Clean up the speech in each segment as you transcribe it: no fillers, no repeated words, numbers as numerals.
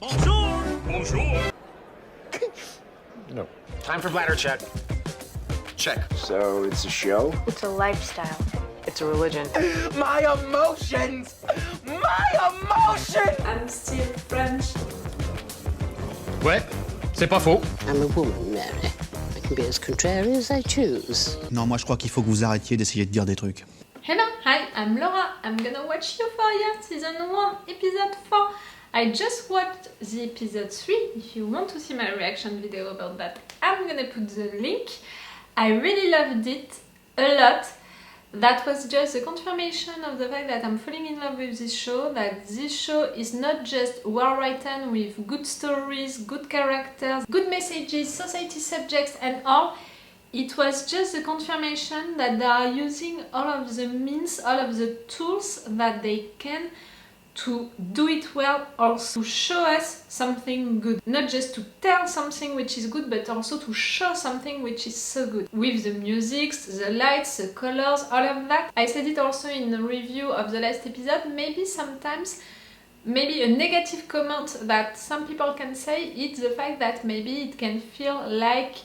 Bonjour! Bonjour! No. Time for bladder check. Check. So it's a show? It's a lifestyle. It's a religion. My emotions! My emotions! I'm still French. Ouais, c'est pas faux. I'm a woman, Mary. I can be as contrary as I choose. Non, moi je crois qu'il faut que vous arrêtiez d'essayer de dire des trucs. Hello, hi, I'm Laura. I'm gonna watch Euphoria Season 1, Episode 4. I just watched the Episode 3. If you want to see my reaction video about that, I'm gonna put the link. I really loved it a lot. That was just a confirmation of the fact that I'm falling in love with this show, that this show is not just well written with good stories, good characters, good messages, society subjects and all. It was just a confirmation that they are using all of the means, all of the tools that they can to do it well, also to show us something good. Not just to tell something which is good, but also to show something which is so good. With the music, the lights, the colors, all of that. I said it also in the review of the last episode, maybe sometimes, maybe a negative comment that some people can say is the fact that maybe it can feel like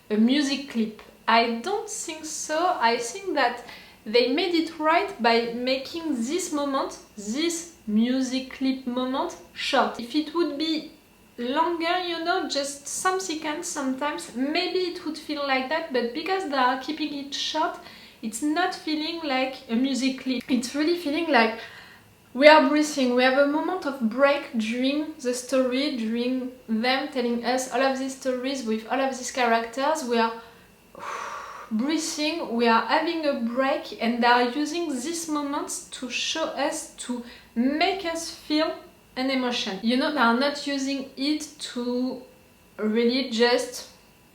a music clip. I don't think so. I think that they made it right by making this moment, this music clip moment, short. If it would be longer, you know, just some seconds sometimes, maybe it would feel like that, but because they are keeping it short, it's not feeling like a music clip. It's really feeling like we are breathing. We have a moment of break during the story, during them telling us all of these stories with all of these characters. We are breathing, we are having a break, and they are using these moments to show us, to make us feel an emotion. You know, they are not using it to really just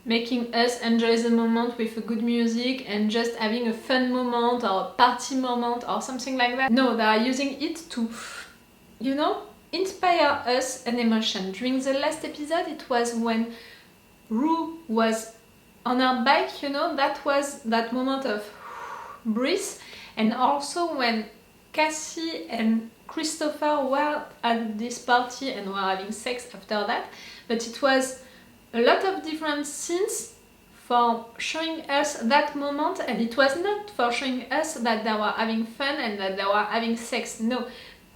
making us enjoy the moment with a good music and just having a fun moment or a party moment or something like that. No, they are using it to, you know, inspire us an emotion. During the last episode, it was when Rue was on her bike, you know, that was that moment of breath. And also when Cassie and Christopher were at this party and were having sex after that. But it was a lot of different scenes for showing us that moment, and it was not for showing us that they were having fun and that they were having sex. No,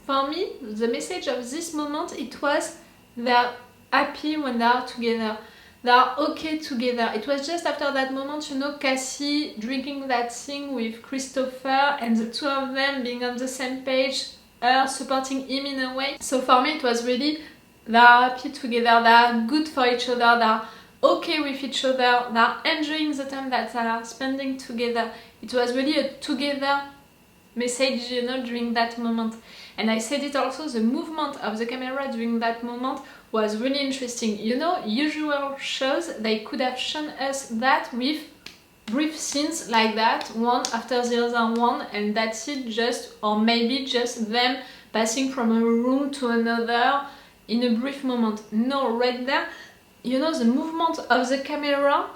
for me, the message of this moment, it was they're happy when they are together. They are okay together. It was just after that moment, you know, Cassie drinking that thing with Christopher and the two of them being on the same page, her supporting him in a way. So for me it was really, they are happy together, they are good for each other, they are okay with each other, they are enjoying the time that they are spending together. It was really a together message, you know, during that moment. And I said it also, the movement of the camera during that moment was really interesting. You know, usual shows, they could have shown us that with brief scenes like that, one after the other one, and that's it, just, or maybe just them passing from a room to another in a brief moment. No, right there, you know, the movement of the camera,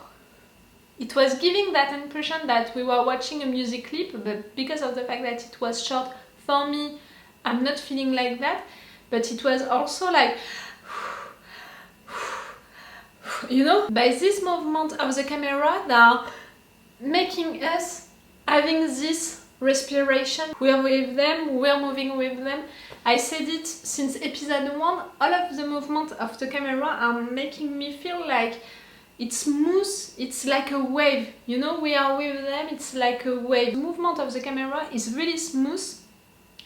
it was giving that impression that we were watching a music clip, but because of the fact that it was short, for me, I'm not feeling like that, but it was also like, you know, by this movement of the camera, they are making us having this respiration. We are with them, we are moving with them. I said it since episode 1, all of the movement of the camera are making me feel like it's smooth, it's like a wave. You know, we are with them, it's like a wave. The movement of the camera is really smooth.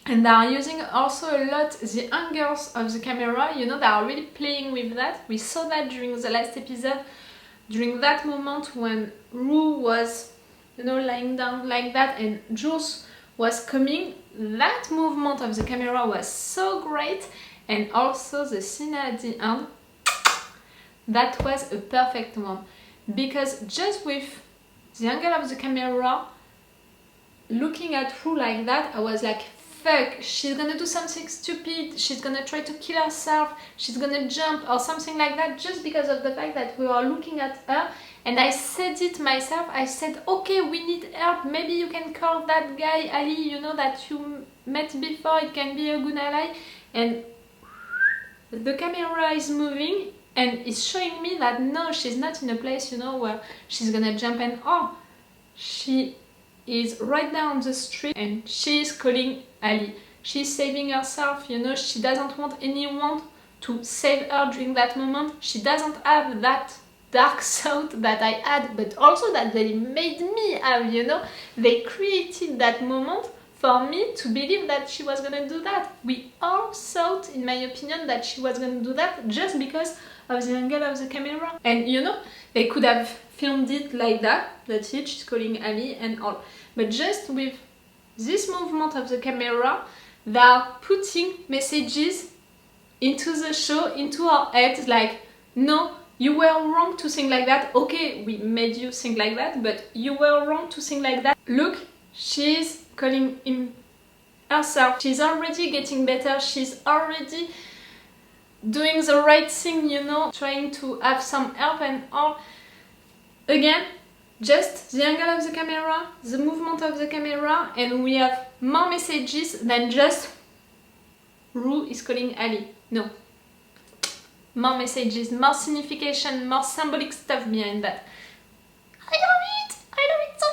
And they are using also a lot the angles of the camera, you know, they are really playing with that. We saw that during the last episode, during that moment when Rue was, you know, lying down like that and Jules was coming. That movement of the camera was so great, and also the scene at the end, that was a perfect one. Because just with the angle of the camera, looking at Rue like that, I was like, fuck, she's gonna do something stupid, she's gonna try to kill herself, she's gonna jump or something like that, just because of the fact that we are looking at her. And I said it myself, I said, okay, we need help, maybe you can call that guy Ali, you know, that you met before, it can be a good ally. And the camera is moving and it's showing me that no, she's not in a place, you know, where she's gonna jump and oh, she is right there on the street and she is calling Ali. She's saving herself, you know, she doesn't want anyone to save her during that moment. She doesn't have that dark thought that I had, but also that they made me have, you know. They created that moment for me to believe that she was gonna do that. We all thought, in my opinion, that she was gonna do that just because of the angle of the camera. And you know, they could have filmed it like that, that's it, she's calling Ali and all. But just with this movement of the camera, they are putting messages into the show, into our heads, like, no, you were wrong to think like that. Okay, we made you think like that, but you were wrong to think like that. Look, she's calling him herself. She's already getting better. She's already doing the right thing, you know, trying to have some help and all. Again, just the angle of the camera, the movement of the camera, and we have more messages than just Rue is calling Ali. No. More messages, more signification, more symbolic stuff behind that. I love it so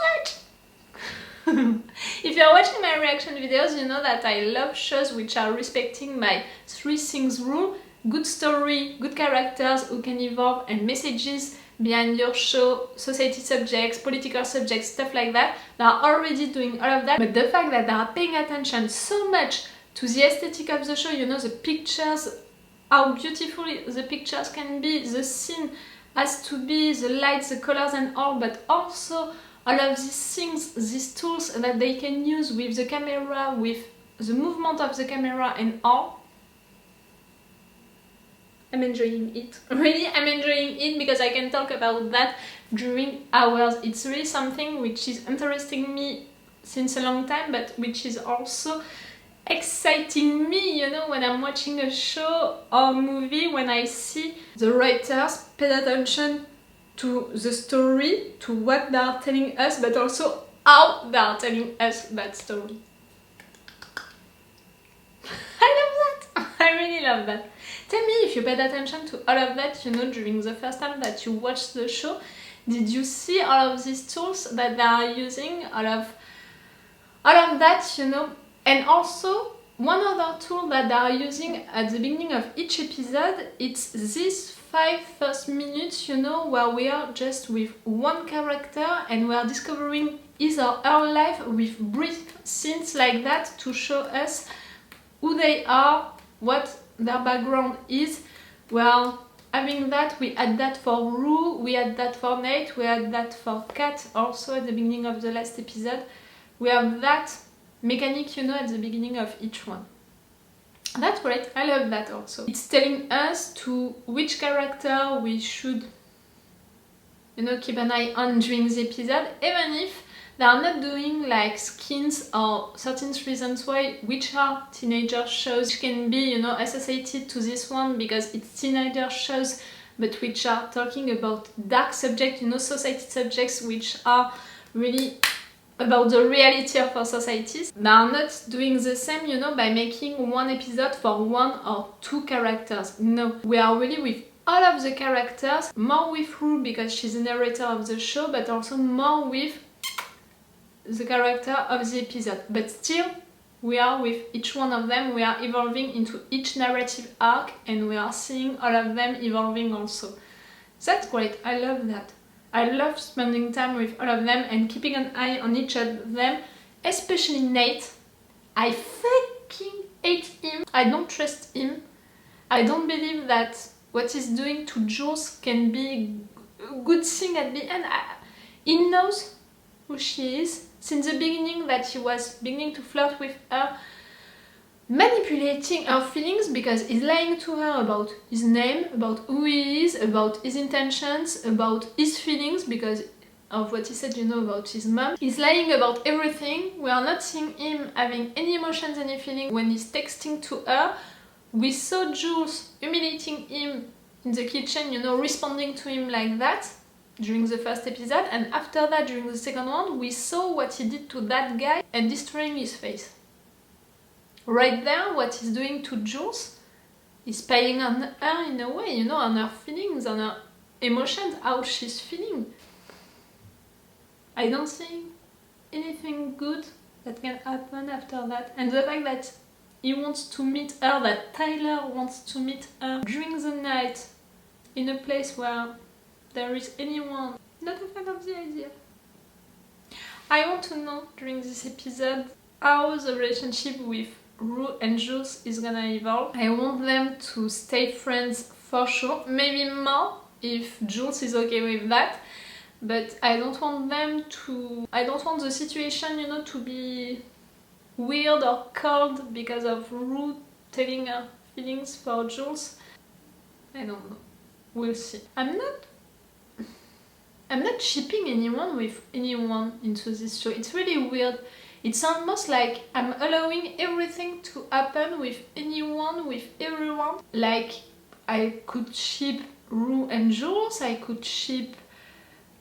much! If you're watching my reaction videos, you know that I love shows which are respecting my 3 things rule: good story, good characters who can evolve, and messages behind your show, society subjects, political subjects, stuff like that. They are already doing all of that, but the fact that they are paying attention so much to the aesthetic of the show, you know, the pictures, how beautiful the pictures can be, the scene has to be, the lights, the colors and all, but also all of these things, these tools that they can use with the camera, with the movement of the camera and all. I'm enjoying it. Really, I'm enjoying it because I can talk about that during hours. It's really something which is interesting me since a long time, but which is also exciting me, you know, when I'm watching a show or movie, when I see the writers pay attention to the story, to what they are telling us, but also how they are telling us that story. I love that! I really love that. Tell me if you paid attention to all of that, you know, during the first time that you watched the show. Did you see all of these tools that they are using? All of that, you know. And also, one other tool that they are using at the beginning of each episode, it's this 5 first minutes, you know, where we are just with one character and we are discovering his or her life with brief scenes like that to show us who they are, what their background is. Well, having that, we had that for Rue, we had that for Nate, we had that for Kat also at the beginning of the last episode. We have that mechanic, you know, at the beginning of each one. That's great, I love that also. It's telling us to which character we should, you know, keep an eye on during the episode, even if they are not doing like skins or 13 reasons why, which are teenager shows, which can be, you know, associated to this one because it's teenager shows, but which are talking about dark subjects, you know, society subjects which are really about the reality of our societies. They are not doing the same, you know, by making one episode for 1 or 2 characters. No, we are really with all of the characters, more with Rue because she's the narrator of the show, but also more with the character of the episode. But still, we are with each one of them, we are evolving into each narrative arc and we are seeing all of them evolving also. That's great, I love that. I love spending time with all of them and keeping an eye on each of them, especially Nate. I fucking hate him. I don't trust him. I don't believe that what he's doing to Jules can be a good thing at the end. He knows who she is since the beginning, that he was beginning to flirt with her, manipulating her feelings because he's lying to her about his name, about who he is, about his intentions, about his feelings because of what he said, you know, about his mom. He's lying about everything. We are not seeing him having any emotions, any feeling when he's texting to her. We saw Jules humiliating him in the kitchen, you know, responding to him like that during the first episode, and after that, during the second one, we saw what he did to that guy and destroying his face. Right there, what he's doing to Jules is spying on her in a way, you know, on her feelings, on her emotions, how she's feeling. I don't see anything good that can happen after that. And the fact that he wants to meet her, that Tyler wants to meet her during the night in a place where there is anyone, not a fan of the idea. I want to know during this episode how the relationship with Rue and Jules is gonna evolve. I want them to stay friends for sure, maybe more if Jules is okay with that, but I don't want them to... I don't want the situation, you know, to be weird or cold because of Rue telling her feelings for Jules. I don't know. We'll see. I'm not shipping anyone with anyone into this show. It's really weird. It's almost like I'm allowing everything to happen with anyone, with everyone. Like, I could ship Rue and Jules, I could ship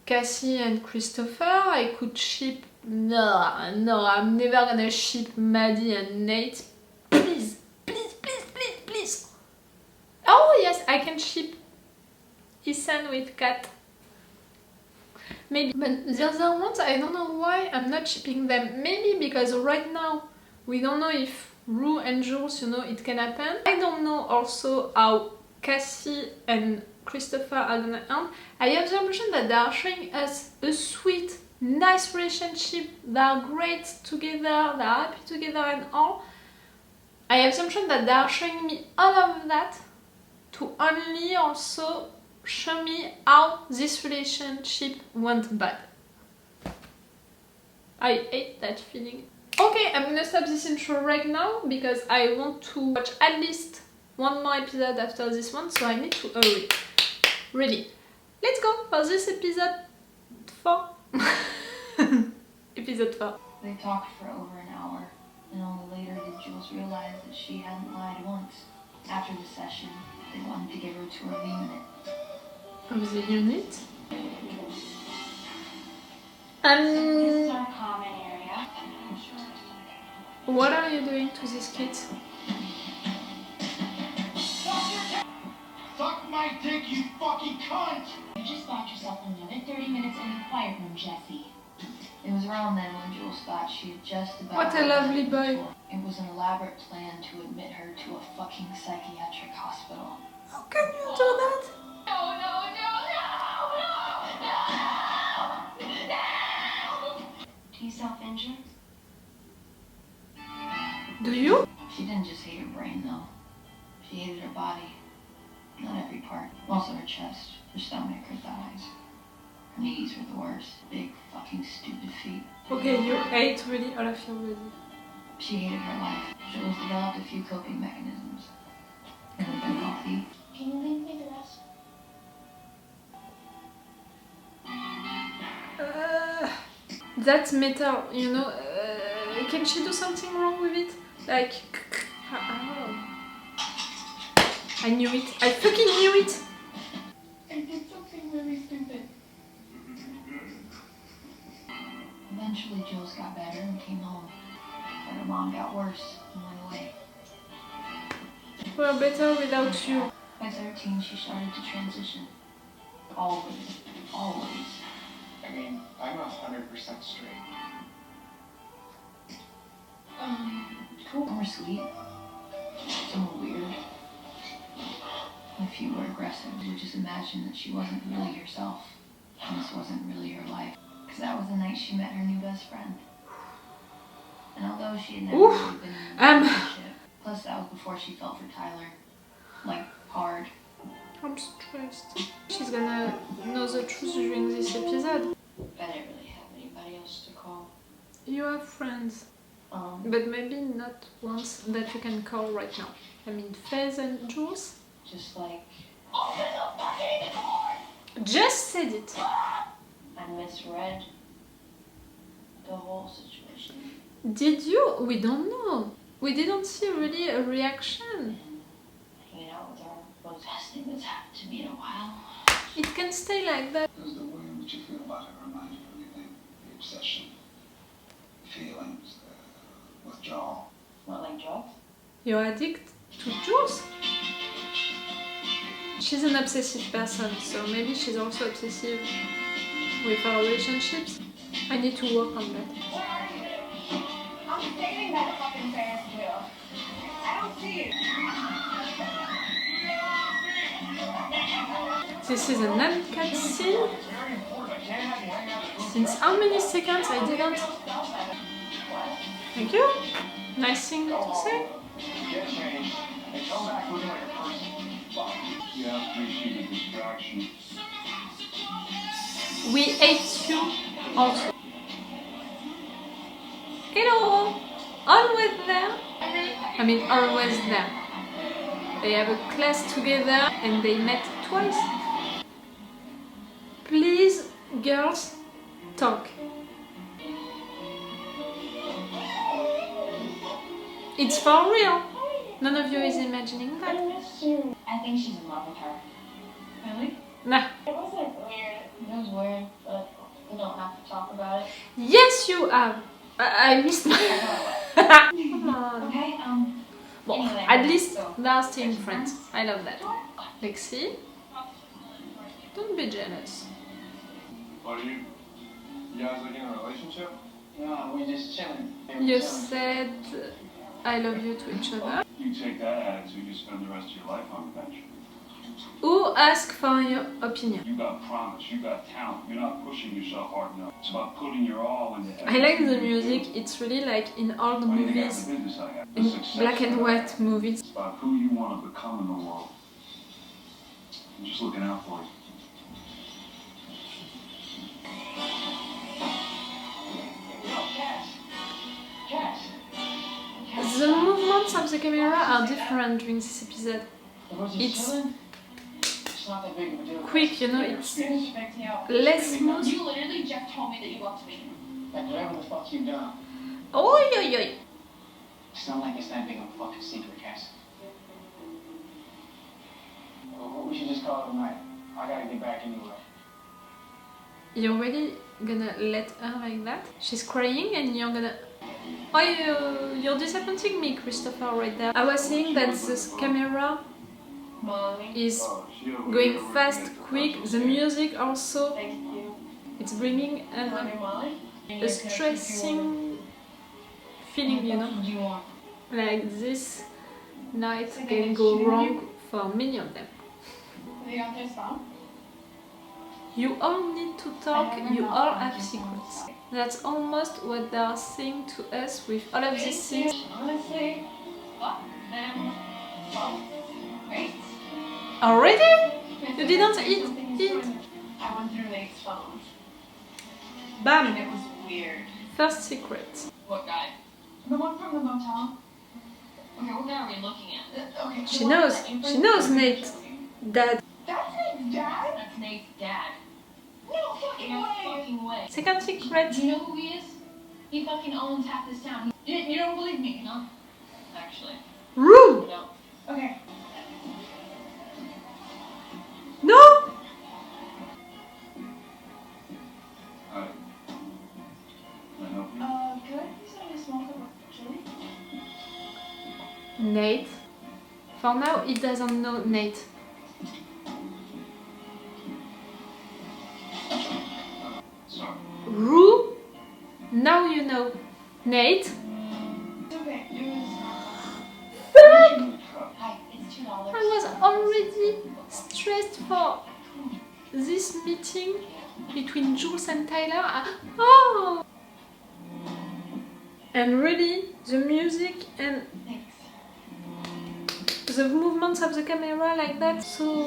Cassie and Christopher, I could ship... No, I'm never gonna ship Maddy and Nate. Please, please, please, please, please. Oh yes, I can ship Ethan with Kat. Maybe, but the other ones, I don't know why I'm not shipping them. Maybe because right now we don't know if Rue and Jules, you know, it can happen. I don't know also how Cassie and Christopher are gonna end. I have the impression that they are showing us a sweet, nice relationship. They are great together, they are happy together and all. I have the impression that they are showing me all of that to only also show me how this relationship went bad. I hate that feeling. Okay, I'm gonna stop this intro right now because I want to watch at least one more episode after this one, so I need to hurry. Really. Let's go for this episode 4. Episode 4. They talked for over an hour, and only later did Jules realize that she hadn't lied once. After the session, they wanted to get her to her unit. Of the unit? This is our common area. What are you doing to these kids? Suck my dick, you fucking cunt! You just got yourself another 30 minutes in the quiet room, Jesse. It was around then when Jules thought she had just about... What a lovely boy. It was an elaborate plan to admit her to a fucking psychiatric hospital. How can you do that? Do you self-injure? Do you? She didn't just hate her brain, though. She hated her body. Not every part. Also her chest, her stomach, her thighs. Her knees were the worst. Big, fucking stupid feet. Okay, you hate really all of your body. She hated her life. Jules developed a few coping mechanisms. Everything coffee. Can you leave me the rest? That's metal, you know. Can she do something wrong with it? Like... Oh. I knew it. I fucking knew it! I did something really stupid. Eventually, Jules got better and came home. But her mom got worse and went away. We're better without you. By 13, she started to transition. Always. Always. I mean, I'm 100% straight. Cool. Some were sweet. Some were weird. A few were aggressive. You would just imagine that she wasn't really herself. And this wasn't really her life. Because that was the night she met her new best friend. And although she had never really been in a relationship, plus that was before she fell for Tyler. Like, hard. I'm stressed. She's gonna know the truth during this episode. I didn't really have anybody else to call. You have friends. But maybe not ones that you can call right now. I mean, Fez and Jules. Just like... Open the fucking door! Just said it. I misread the whole situation. Did you? We don't know. We didn't see really a reaction. Hanging out with her was the best thing that's happened to me in a while. It can stay like that. Does the way in which you feel about it remind you of anything? The obsession, feelings, withdrawal? Not like drugs? You're addicted to Jules? She's an obsessive person, so maybe she's also obsessive with her relationships. I need to work on that. Where are you? I'm standing that fucking Ferris wheel. I don't see you. This is an uncut scene. Since how many seconds I didn't? Thank you. Nice thing to say. Get changed and come back looking like a person. You have to receive a distraction. We hate you also. Hello! Always there. I mean, always there. They have a class together and they met twice. Please, girls, talk. It's for real. None of you is imagining that. I think she's in love with her. Really? Nah. It wasn't weird. It was weird, but we don't have to talk about it. Yes, you have. I missed my. Come on. Okay, Well, anyway, at least so- they are still friends. I love that. Lexi, don't be jealous. What are you? You guys like in a relationship? No, we just chilling. You said I love you to each other. You take that attitude, you spend the rest of your life on the bench. Who asked for your opinion? You got promise, you got talent, you're not pushing yourself hard enough. It's about putting your all into I like the music. It's really like in all the movies, in black and white movies. It's about who you want to become in the world. I'm just looking out for you. The movements of the camera are different during this episode. It's It's not that big of a deal. quick, you know, it's Yeah. less smooth. You literally just told me that you loved me. Like whatever the fuck you've done. Oi, oi, oi. It's not like it's that big of a fucking secret, Cass. Well, we should just call it a night. I gotta get back anyway. You're really gonna let her like that? She's crying and you're gonna... Oh, you're disappointing me, Christopher, right there. I was saying that this camera is going fast, quick. The music also, it's bringing a stressing feeling, you know? Like this night can go wrong for many of them. You all need to talk, you all have secrets. That's almost what they are saying to us with all of these things. Honestly, fuck them. Wait. Already? You didn't eat? I went through Nate's phone. And Bam! it was weird. First secret. What guy? The one from the motel. Okay, what guy are we looking at? Okay. She knows Nate, Dad. That's Nate's dad? That's Nate's dad. No fucking No way! fucking way. Second secret. Do you know who he is? He fucking owns half this town. You don't believe me? No. Actually. Rude! No. Okay. No! Hi. Can I help you? Can I please have a small cup of chili? Nate. For now, he doesn't know Nate. Sorry. Rue? Now you know. Nate? It's okay. It was... Hi, it's $2. I was already stressed for this meeting between Jules and Tyler. Oh! And really, the music and the movements of the camera like that, so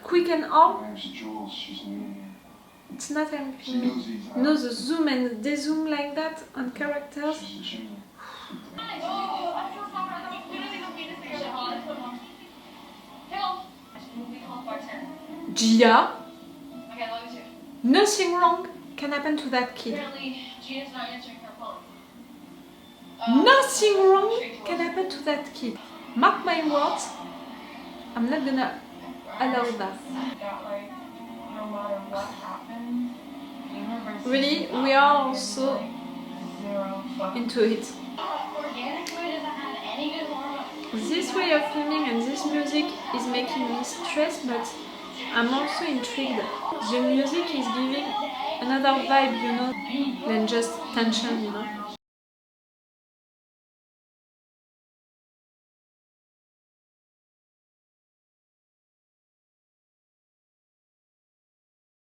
quick and all. My name's Jules, she's new here. It's not She helping me. knows these No, the zoom and dezoom like that on characters. She's a junior. Oh, I'm so sorry. I literally don't mean to say shit. Hold on. Hello. We call bartender. Gia, Okay, I love you too. nothing wrong can happen to that kid. Apparently, Gina's not answering her phone. Nothing wrong can happen to that kid. Mark my words, I'm not gonna allow that. That, like, no matter what happened, you remember... Really, we are also Zero fucking... into it. Organic food doesn't have any good hormones. This way of filming and this music is making me stressed, but I'm also intrigued. The music is giving another vibe, you know, than just tension, you know.